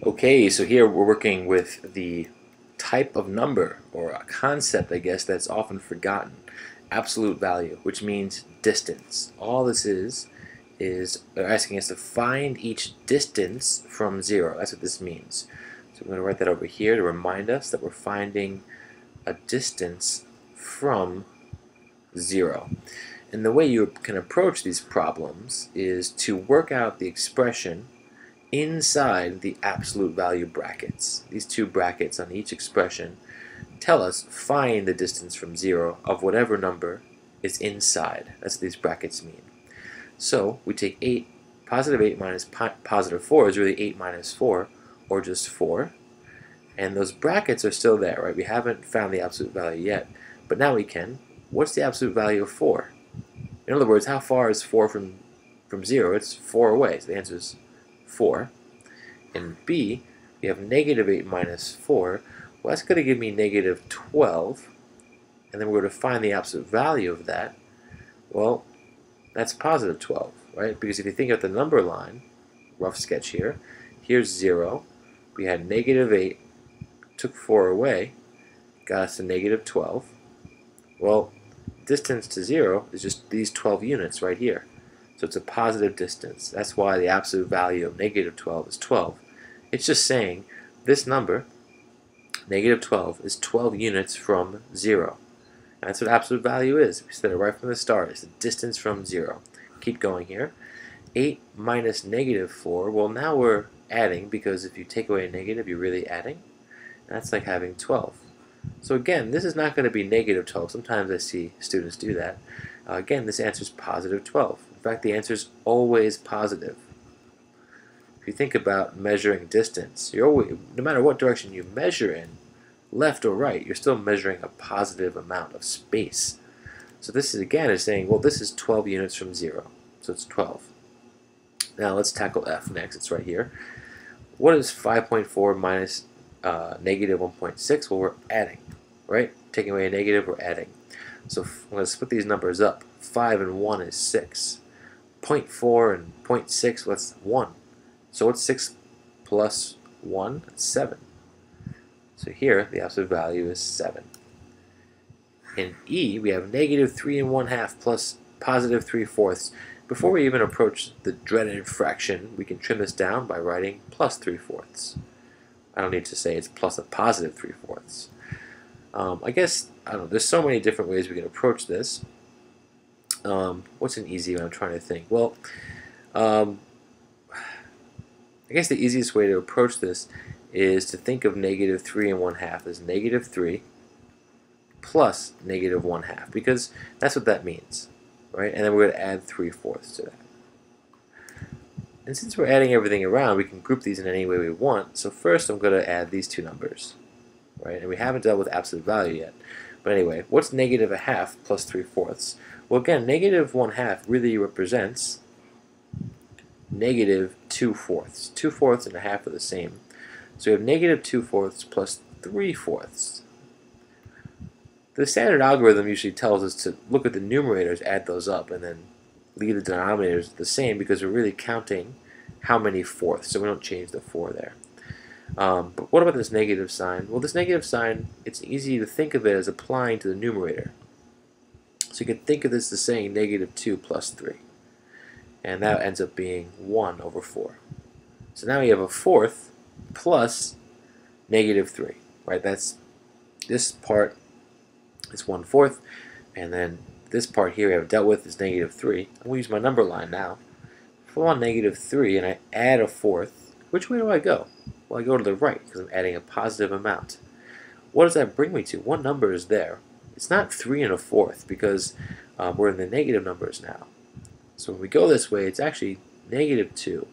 Okay, so here we're working with the type of number, or a concept, I guess, that's often forgotten. Absolute value, which means distance. All this is they're asking us to find each distance from zero. That's what this means. So I'm going to write that over here to remind us that we're finding a distance from zero. And the way you can approach these problems is to work out the expression inside the absolute value brackets. These two brackets on each expression tell us find the distance from zero of whatever number is inside. That's what these brackets mean. So we take 8, positive 8 minus positive 4 is really 8 minus 4, or just 4. And those brackets are still there, right? We haven't found the absolute value yet, but now we can. What's the absolute value of 4? In other words, how far is 4 from 0? It's 4 away, so the answer is 4. In B, we have negative 8 minus 4. Well, that's going to give me negative 12. And then we're going to find the absolute value of that. Well, that's positive 12, right? Because if you think of the number line, rough sketch here, here's 0. We had negative 8, took 4 away, got us to negative 12. Well, distance to 0 is just these 12 units right here. So it's a positive distance. That's why the absolute value of negative 12 is 12. It's just saying this number, negative 12, is 12 units from 0. And that's what absolute value is. We said it right from the start. It's the distance from 0. Keep going here. 8 minus negative 4. Well, now we're adding, because if you take away a negative, you're really adding. And that's like having 12. So again, this is not going to be negative 12. Sometimes I see students do that. Again, this answer is positive 12. In fact, the answer is always positive. If you think about measuring distance, you're always, no matter what direction you measure in, left or right, you're still measuring a positive amount of space. So this is, again, is saying, well, this is 12 units from 0. So it's 12. Now let's tackle F next. It's right here. What is 5.4 minus negative 1.6? Well, we're adding, right? Taking away a negative, we're adding. So I'm going to split these numbers up. 5 and 1 is 6. 0.4 and 0.6, what's 1? So what's 6 plus 1? That's 7. So here, the absolute value is 7. In E, we have negative 3 1/2 plus positive 3/4. Before we even approach the dreaded fraction, we can trim this down by writing plus 3/4. I don't need to say it's plus a positive 3/4. I guess, I don't know, there's so many different ways we can approach this. What's an easy one? I'm trying to think. Well, I guess the easiest way to approach this is to think of negative 3 1/2 as negative 3 plus negative 1/2, because that's what that means, right? And then we're going to add 3/4 to that. And since we're adding everything around, we can group these in any way we want. So first I'm going to add these two numbers, right? And we haven't dealt with absolute value yet. But anyway, what's negative 1/2 plus 3/4? Well, again, negative 1/2 really represents negative 2/4. 2/4 and a half are the same. So we have negative 2/4 plus 3/4. The standard algorithm usually tells us to look at the numerators, add those up, and then leave the denominators the same, because we're really counting how many fourths, so we don't change the 4 there. But what about this negative sign? Well, this negative sign, it's easy to think of it as applying to the numerator. So you can think of this as saying negative 2 plus 3. And that ends up being 1 over 4. So now we have a fourth plus negative 3, right? That's this part is 1/4, and then this part here we have dealt with is negative 3. I'm going to use my number line now. If I want negative 3 and I add a fourth, which way do I go? Well, I go to the right because I'm adding a positive amount. What does that bring me to? What number is there? It's not 3 1/4, because we're in the negative numbers now. So when we go this way, it's actually negative 2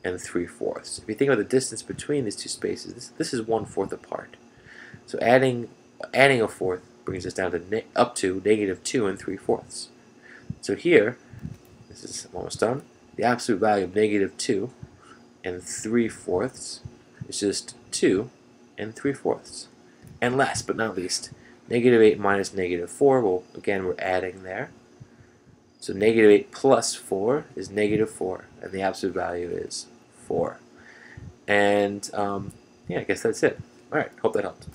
and 3/4. If you think about the distance between these two spaces, this is 1/4 apart. So adding a fourth brings us down to up to negative 2 and 3/4. So here, this is almost done. The absolute value of negative 2 and 3/4 is just 2 and 3/4. And last but not least, negative 8 minus negative 4. Well, again, we're adding there. So negative 8 plus 4 is negative 4, and the absolute value is 4. And yeah, I guess that's it. All right, hope that helped.